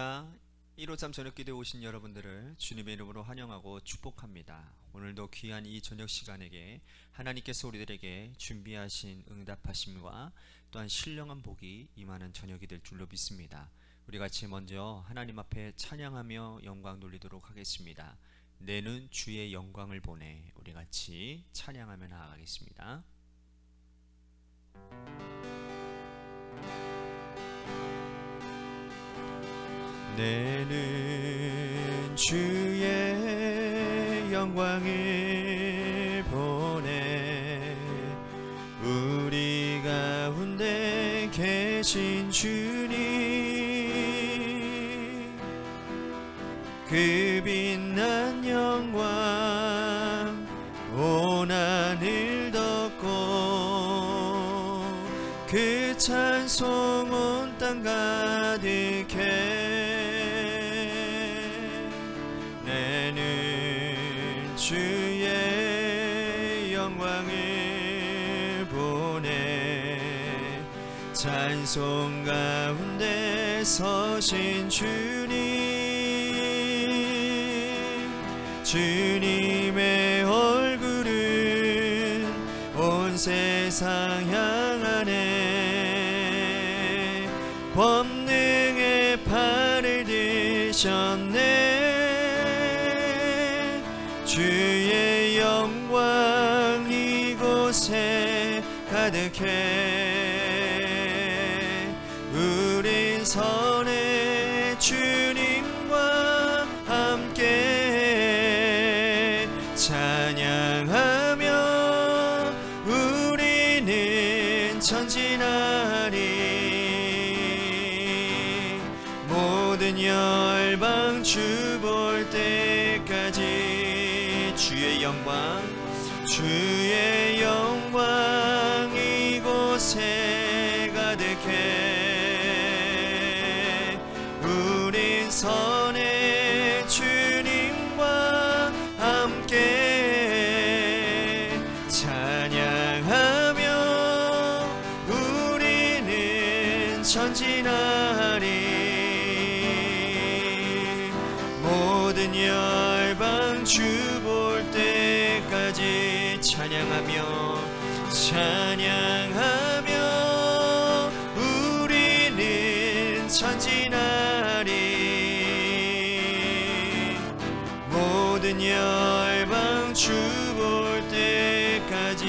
할렐루야. 153 저녁기도에 오신 여러분들을 주님의 이름으로 환영하고 축복합니다. 오늘도 귀한 이 저녁 시간에게 하나님께서 우리들에게 준비하신 응답하심과 또한 신령한 복이 임하는 저녁이 될 줄로 믿습니다. 우리 같이 먼저 하나님 앞에 찬양하며 영광 돌리도록 하겠습니다. 내는 주의 영광을 보내. 우리 같이 찬양하며 나아가겠습니다. 내는 주의 영광을 보내. 우리 가운데 계신 주님, 그 빛난 영광 온 하늘 덮고, 그 찬송 온 땅 가득해. 주의 영광을 보내. 찬송 가운데 서신 주님, 주님의 얼굴은 온 세상 향하네. 권능의 팔을 드셨네. 주의 영광 이곳에 가득해. 우린 선의 주님과 함께 찬양하며 우리는 전진하리. 모든 열방 주 볼 때까지 주의 영광 이곳에 가득해. 우린 선의 주님과 함께 찬양하며 우리는 전진하리. 모든 열방 주 볼 때까지 찬양하며 우리는 전진하리. 모든 열방 주 볼 때까지.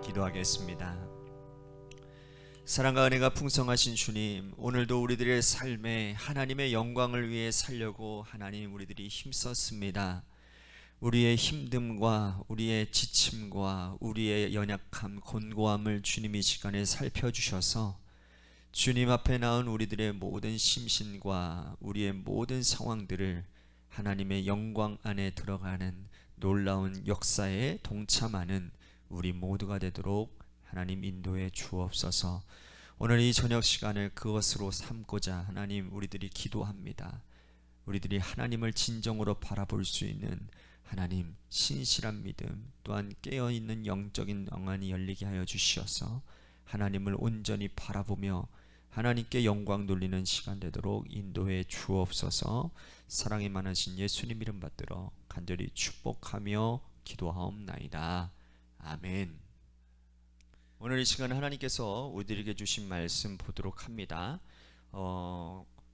기도하겠습니다. 사랑과 은혜가 풍성하신 주님, 오늘도 우리들의 삶에 하나님의 영광을 위해 살려고 하나님 우리들이 힘썼습니다. 우리의 힘듦과 우리의 지침과 우리의 연약함, 곤고함을 주님이 이 시간에 살펴주셔서 주님 앞에 나온 우리들의 모든 심신과 우리의 모든 상황들을 하나님의 영광 안에 들어가는 놀라운 역사에 동참하는 우리 모두가 되도록 하나님 인도해 주옵소서. 오늘 이 저녁 시간을 그것으로 삼고자 하나님 우리들이 기도합니다. 우리들이 하나님을 진정으로 바라볼 수 있는 하나님 신실한 믿음, 또한 깨어있는 영적인 영안이 열리게 하여 주시어서 하나님을 온전히 바라보며 하나님께 영광 돌리는 시간 되도록 인도해 주옵소서. 사랑이 많으신 예수님 이름 받들어 간절히 축복하며 기도하옵나이다. 아멘. 오늘 이 시간 하나님께서 우리들에게 주신 말씀 보도록 합니다.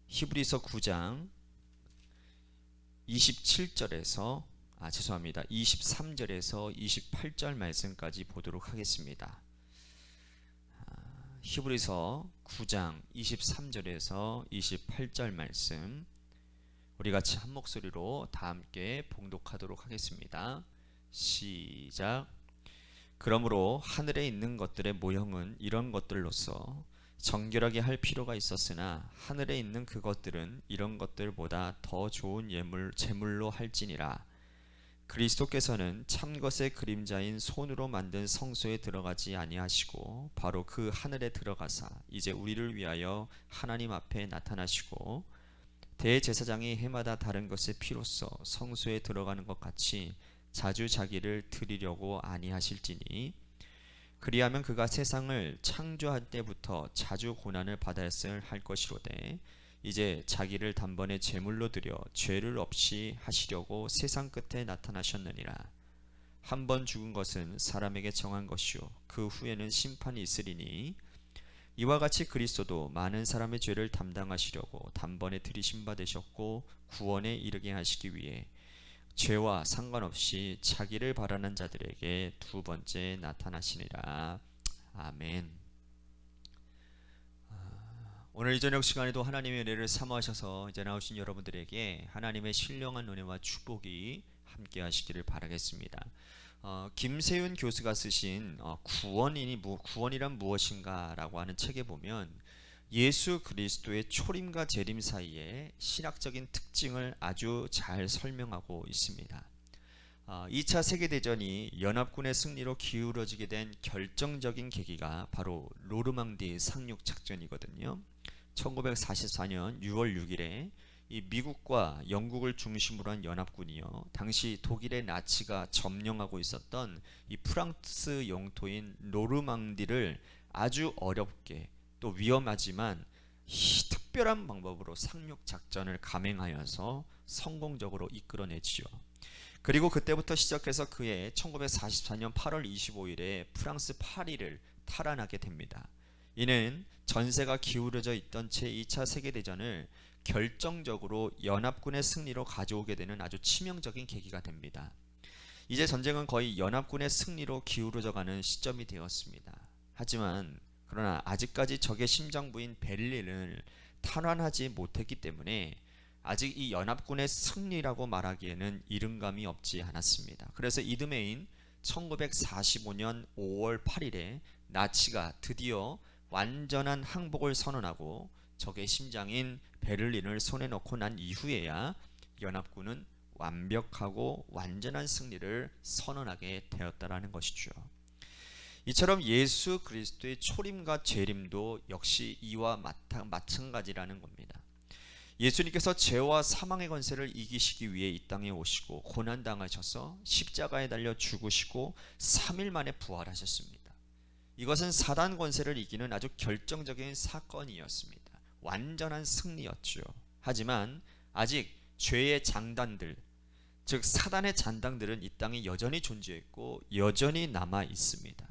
히브리서 9장 23절에서 28절 말씀까지 보도록 하겠습니다. 히브리서 9장 23절에서 28절 말씀, 우리 같이 한 목소리로 다 함께 봉독하도록 하겠습니다. 시작. 그러므로 하늘에 있는 것들의 모형은 이런 것들로서 정결하게 할 필요가 있었으나 하늘에 있는 그것들은 이런 것들보다 더 좋은 제물로 할지니라. 그리스도께서는 참것의 그림자인 손으로 만든 성소에 들어가지 아니하시고 바로 그 하늘에 들어가사 이제 우리를 위하여 하나님 앞에 나타나시고 대제사장이 해마다 다른 것의 피로써 성소에 들어가는 것 같이 자주 자기를 드리려고 아니하실지니 그리하면 그가 세상을 창조할 때부터 자주 고난을 받았을 할 것이로되 이제 자기를 단번에 제물로 드려 죄를 없이 하시려고 세상 끝에 나타나셨느니라. 한 번 죽은 것은 사람에게 정한 것이요 그 후에는 심판이 있으리니 이와 같이 그리스도도 많은 사람의 죄를 담당하시려고 단번에 들이심 받으셨고 구원에 이르게 하시기 위해 죄와 상관없이 자기를 바라는 자들에게 두 번째 나타나시니라. 아멘. 오늘 이 저녁 시간에도 하나님의 은혜를 사모하셔서 이제 나오신 여러분들에게 하나님의 신령한 은혜와 축복이 함께 하시기를 바라겠습니다. 김세윤 교수가 쓰신 구원이란 무엇인가 라고 하는 책에 보면 예수 그리스도의 초림과 재림 사이에 신학적인 특징을 아주 잘 설명하고 있습니다. 2차 세계대전이 연합군의 승리로 기울어지게 된 결정적인 계기가 바로 노르망디 상륙 작전이거든요. 1944년 6월 6일에 이 미국과 영국을 중심으로 한 연합군이요, 당시 독일의 나치가 점령하고 있었던 이 프랑스 영토인 노르망디를 아주 어렵게 또 위험하지만 특별한 방법으로 상륙 작전을 감행하여서 성공적으로 이끌어내지요. 그리고 그때부터 시작해서 그해 1944년 8월 25일에 프랑스 파리를 탈환하게 됩니다. 이는 전세가 기울어져 있던 제2차 세계대전을 결정적으로 연합군의 승리로 가져오게 되는 아주 치명적인 계기가 됩니다. 이제 전쟁은 거의 연합군의 승리로 기울어져가는 시점이 되었습니다. 하지만 그러나 아직까지 적의 심장부인 베를린을 탈환하지 못했기 때문에 아직 이 연합군의 승리라고 말하기에는 이른감이 없지 않았습니다. 그래서 이듬해인 1945년 5월 8일에 나치가 드디어 완전한 항복을 선언하고 적의 심장인 베를린을 손에 넣고 난 이후에야 연합군은 완벽하고 완전한 승리를 선언하게 되었다라는 것이죠. 이처럼 예수 그리스도의 초림과 재림도 역시 이와 마찬가지라는 겁니다. 예수님께서 죄와 사망의 권세를 이기시기 위해 이 땅에 오시고 고난당하셔서 십자가에 달려 죽으시고 3일 만에 부활하셨습니다. 이것은 사단 권세를 이기는 아주 결정적인 사건이었습니다. 완전한 승리였죠. 하지만 아직 죄의 장단들, 즉 사단의 잔당들은 이 땅에 여전히 존재했고 여전히 남아 있습니다.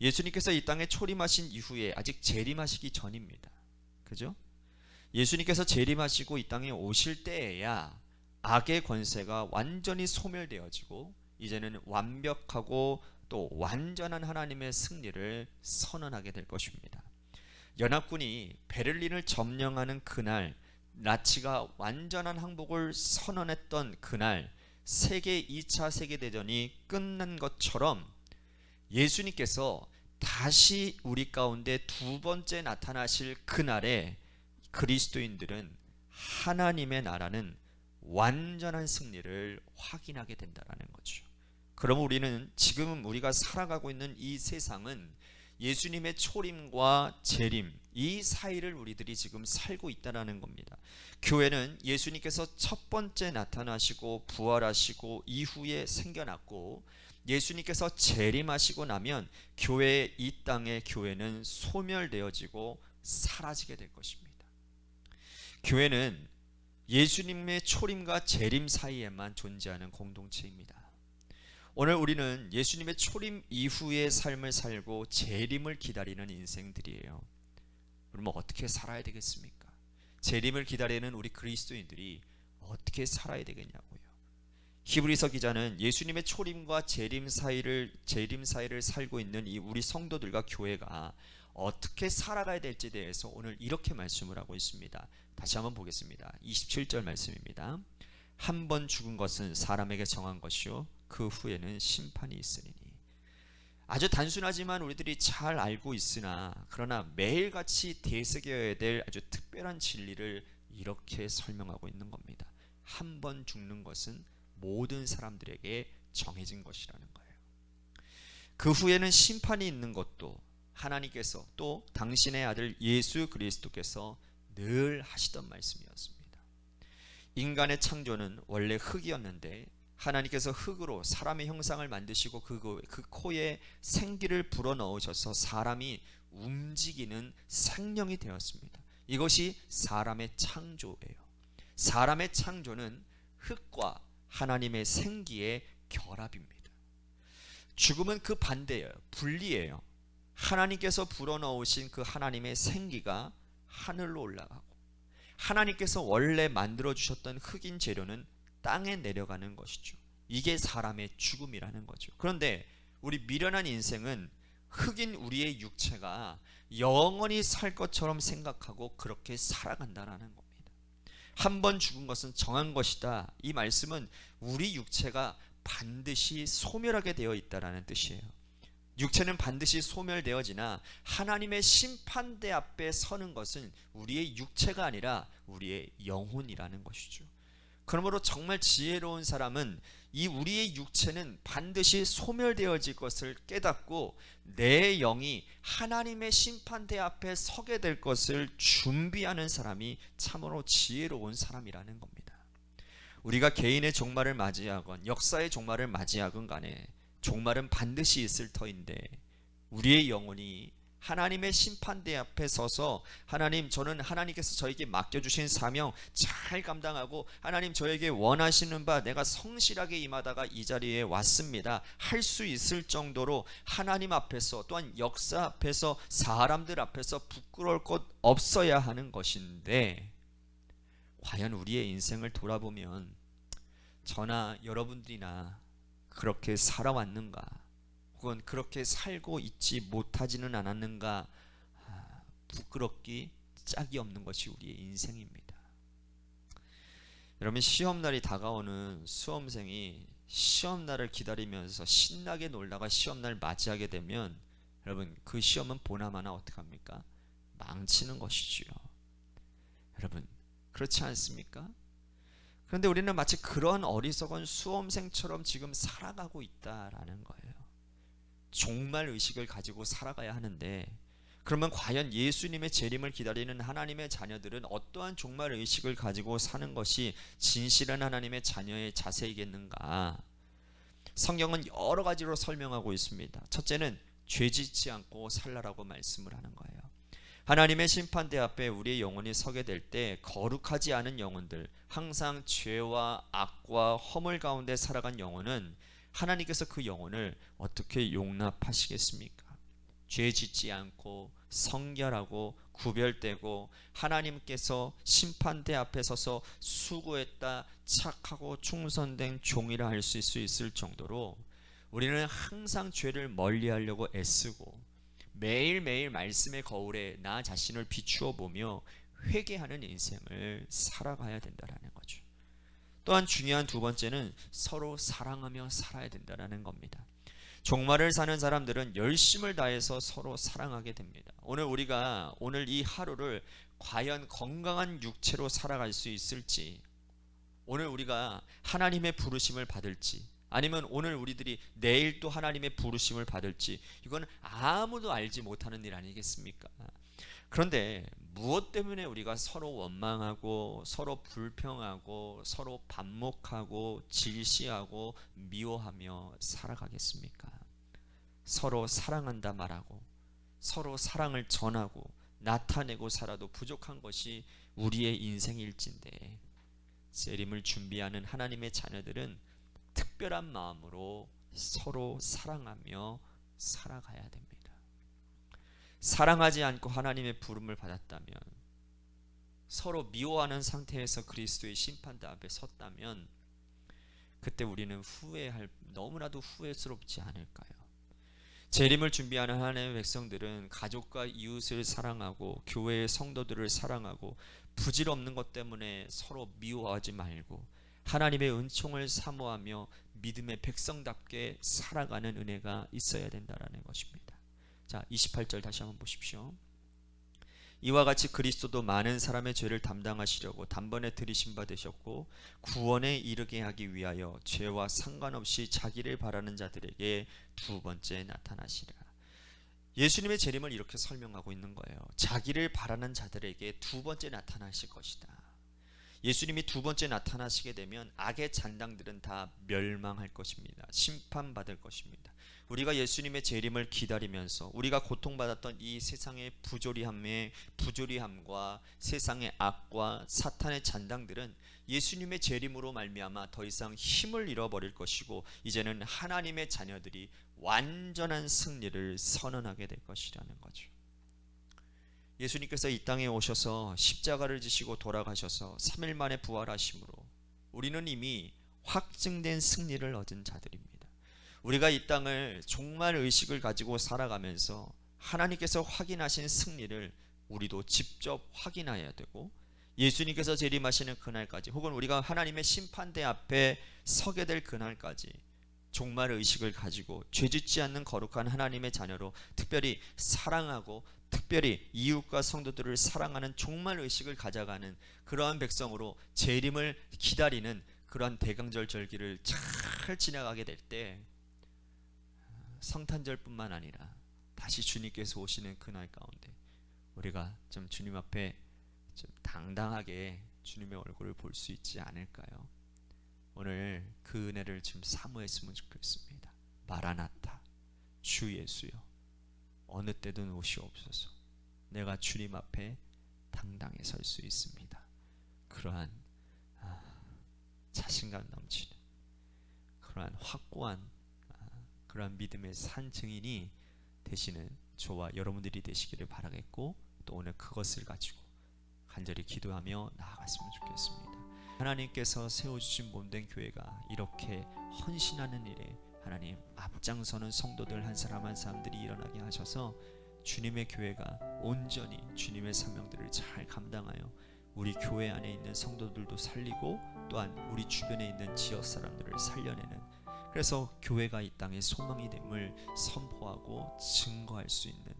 예수님께서 이 땅에 초림하신 이후에 아직 재림하시기 전입니다. 그죠? 예수님께서 재림하시고 이 땅에 오실 때에야 악의 권세가 완전히 소멸되어지고 이제는 완벽하고 또 완전한 하나님의 승리를 선언하게 될 것입니다. 연합군이 베를린을 점령하는 그날, 나치가 완전한 항복을 선언했던 그날, 세계 2차 세계대전이 끝난 것처럼 예수님께서 다시 우리 가운데 두 번째 나타나실 그날에 그리스도인들은 하나님의 나라는 완전한 승리를 확인하게 된다는 거죠. 그럼 우리는 지금 우리가 살아가고 있는 이 세상은 예수님의 초림과 재림 이 사이를 우리들이 지금 살고 있다는 겁니다. 교회는 예수님께서 첫 번째 나타나시고 부활하시고 이후에 생겨났고 예수님께서 재림하시고 나면 교회의 이 땅의 교회는 소멸되어지고 사라지게 될 것입니다. 교회는 예수님의 초림과 재림 사이에만 존재하는 공동체입니다. 오늘 우리는 예수님의 초림 이후의 삶을 살고 재림을 기다리는 인생들이에요. 그러면 어떻게 살아야 되겠습니까? 재림을 기다리는 우리 그리스도인들이 어떻게 살아야 되겠냐고요. 히브리서 기자는 예수님의 초림과 재림 사이를 살고 있는 이 우리 성도들과 교회가 어떻게 살아가야 될지에 대해서 오늘 이렇게 말씀을 하고 있습니다. 다시 한번 보겠습니다. 27절 말씀입니다. 한 번 죽은 것은 사람에게 정한 것이요 그 후에는 심판이 있으리니. 아주 단순하지만 우리들이 잘 알고 있으나 그러나 매일같이 되새겨야 될 아주 특별한 진리를 이렇게 설명하고 있는 겁니다. 한 번 죽는 것은 모든 사람들에게 정해진 것이라는 거예요. 그 후에는 심판이 있는 것도 하나님께서 또 당신의 아들 예수 그리스도께서 늘 하시던 말씀이었습니다. 인간의 창조는 원래 흙이었는데 하나님께서 흙으로 사람의 형상을 만드시고 그 코에 생기를 불어넣으셔서 사람이 움직이는 생명이 되었습니다. 이것이 사람의 창조예요. 사람의 창조는 흙과 하나님의 생기의 결합입니다. 죽음은 그 반대예요. 분리예요. 하나님께서 불어넣으신 그 하나님의 생기가 하늘로 올라가고, 하나님께서 원래 만들어주셨던 흙인 재료는 땅에 내려가는 것이죠. 이게 사람의 죽음이라는 거죠. 그런데 우리 미련한 인생은 흙인 우리의 육체가 영원히 살 것처럼 생각하고 그렇게 살아간다는 겁니다. 한 번 죽은 것은 정한 것이다. 이 말씀은 우리 육체가 반드시 소멸하게 되어 있다는 뜻이에요. 육체는 반드시 소멸되어지나 하나님의 심판대 앞에 서는 것은 우리의 육체가 아니라 우리의 영혼이라는 것이죠. 그러므로 정말 지혜로운 사람은 이 우리의 육체는 반드시 소멸되어질 것을 깨닫고 내 영이 하나님의 심판대 앞에 서게 될 것을 준비하는 사람이 참으로 지혜로운 사람이라는 겁니다. 우리가 개인의 종말을 맞이하건 역사의 종말을 맞이하건 간에 종말은 반드시 있을 터인데, 우리의 영혼이 하나님의 심판대 앞에 서서 하나님, 저는 하나님께서 저에게 맡겨주신 사명 잘 감당하고 하나님 저에게 원하시는 바 내가 성실하게 임하다가 이 자리에 왔습니다 할 수 있을 정도로 하나님 앞에서, 또한 역사 앞에서, 사람들 앞에서 부끄러울 것 없어야 하는 것인데, 과연 우리의 인생을 돌아보면 저나 여러분들이나 그렇게 살아왔는가, 혹은 그렇게 살고 있지 못하지는 않았는가, 부끄럽기 짝이 없는 것이 우리의 인생입니다. 여러분, 시험날이 다가오는 수험생이 시험날을 기다리면서 신나게 놀다가 시험날 맞이하게 되면 여러분, 그 시험은 보나마나 어떡합니까? 망치는 것이지요. 여러분, 그렇지 않습니까? 그런데 우리는 마치 그런 어리석은 수험생처럼 지금 살아가고 있다라는 거예요. 종말 의식을 가지고 살아가야 하는데, 그러면 과연 예수님의 재림을 기다리는 하나님의 자녀들은 어떠한 종말 의식을 가지고 사는 것이 진실한 하나님의 자녀의 자세이겠는가? 성경은 여러 가지로 설명하고 있습니다. 첫째는 죄짓지 않고 살라라고 말씀을 하는 거예요. 하나님의 심판대 앞에 우리의 영혼이 서게 될 때 거룩하지 않은 영혼들, 항상 죄와 악과 허물 가운데 살아간 영혼은 하나님께서 그 영혼을 어떻게 용납하시겠습니까? 죄 짓지 않고 성결하고 구별되고 하나님께서 심판대 앞에 서서 수고했다, 착하고 충성된 종이라 할 수 있을 정도로 우리는 항상 죄를 멀리하려고 애쓰고 매일매일 말씀의 거울에 나 자신을 비추어 보며 회개하는 인생을 살아가야 된다는 거죠. 또한 중요한 두 번째는 서로 사랑하며 살아야 된다는 겁니다. 종말을 사는 사람들은 열심을 다해서 서로 사랑하게 됩니다. 오늘 이 하루를 과연 건강한 육체로 살아갈 수 있을지, 오늘 우리가 하나님의 부르심을 받을지, 아니면 오늘 우리들이 내일 또 하나님의 부르심을 받을지, 이건 아무도 알지 못하는 일 아니겠습니까? 그런데 무엇 때문에 우리가 서로 원망하고 서로 불평하고 서로 반목하고 질시하고 미워하며 살아가겠습니까? 서로 사랑한다 말하고 서로 사랑을 전하고 나타내고 살아도 부족한 것이 우리의 인생일진데, 재림을 준비하는 하나님의 자녀들은 특별한 마음으로 서로 사랑하며 살아가야 됩니다. 사랑하지 않고 하나님의 부름을 받았다면, 서로 미워하는 상태에서 그리스도의 심판대 앞에 섰다면, 그때 우리는 너무나도 후회스럽지 않을까요? 재림을 준비하는 하나님의 백성들은 가족과 이웃을 사랑하고 교회의 성도들을 사랑하고 부질없는 것 때문에 서로 미워하지 말고 하나님의 은총을 사모하며 믿음의 백성답게 살아가는 은혜가 있어야 된다는 것입니다. 자, 28절 다시 한번 보십시오. 이와 같이 그리스도도 많은 사람의 죄를 담당하시려고 단번에 들이신 바 되셨고 구원에 이르게 하기 위하여 죄와 상관없이 자기를 바라는 자들에게 두 번째 나타나시리라. 예수님의 재림을 이렇게 설명하고 있는 거예요. 자기를 바라는 자들에게 두 번째 나타나실 것이다. 예수님이 두 번째 나타나시게 되면 악의 잔당들은 다 멸망할 것입니다. 심판받을 것입니다. 우리가 예수님의 재림을 기다리면서 우리가 고통받았던 이 세상의 부조리함과 세상의 악과 사탄의 잔당들은 예수님의 재림으로 말미암아 더 이상 힘을 잃어버릴 것이고, 이제는 하나님의 자녀들이 완전한 승리를 선언하게 될 것이라는 거죠. 예수님께서 이 땅에 오셔서 십자가를 지시고 돌아가셔서 3일 만에 부활하심으로 우리는 이미 확증된 승리를 얻은 자들입니다. 우리가 이 땅을 정말 의식을 가지고 살아가면서 하나님께서 확인하신 승리를 우리도 직접 확인해야 되고, 예수님께서 재림하시는 그날까지, 혹은 우리가 하나님의 심판대 앞에 서게 될 그날까지 정말 의식을 가지고 죄짓지 않는 거룩한 하나님의 자녀로 특별히 사랑하고 특별히 이웃과 성도들을 사랑하는 정말 의식을 가져가는 그러한 백성으로 재림을 기다리는 그러한 대강절 절기를 잘 지나가게 될 때, 성탄절뿐만 아니라 다시 주님께서 오시는 그날 가운데 우리가 좀 주님 앞에 좀 당당하게 주님의 얼굴을 볼 수 있지 않을까요? 오늘 그 은혜를 좀 사모했으면 좋겠습니다. 마라나타, 주 예수여, 어느 때든 오시옵소서. 내가 주님 앞에 당당히 설 수 있습니다. 그러한 자신감 넘치는 그러한 확고한 그러한 믿음의 산 증인이 되시는 저와 여러분들이 되시기를 바라겠고, 또 오늘 그것을 가지고 간절히 기도하며 나아갔으면 좋겠습니다. 하나님께서 세워주신 몸된 교회가 이렇게 헌신하는 일에 하나님 앞장서는 성도들 한 사람 한 사람들이 일어나게 하셔서 주님의 교회가 온전히 주님의 사명들을 잘 감당하여 우리 교회 안에 있는 성도들도 살리고, 또한 우리 주변에 있는 지역 사람들을 살려내는, 그래서 교회가 이 땅에 소망이 됨을 선포하고 증거할 수 있는,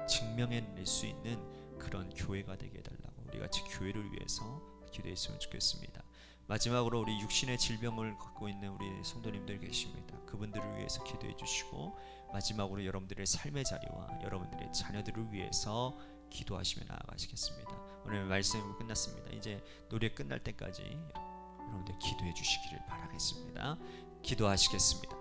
증명해낼 수 있는 그런 교회가 되게 해달라고 우리 같이 교회를 위해서 기도했으면 좋겠습니다. 마지막으로 우리 육신의 질병을 갖고 있는 우리 성도님들 계십니다. 그분들을 위해서 기도해 주시고, 마지막으로 여러분들의 삶의 자리와 여러분들의 자녀들을 위해서 기도하시며 나아가시겠습니다. 오늘 말씀이 끝났습니다. 이제 노래 끝날 때까지 여러분들 기도해 주시기를 바라겠습니다. 기도하시겠습니다.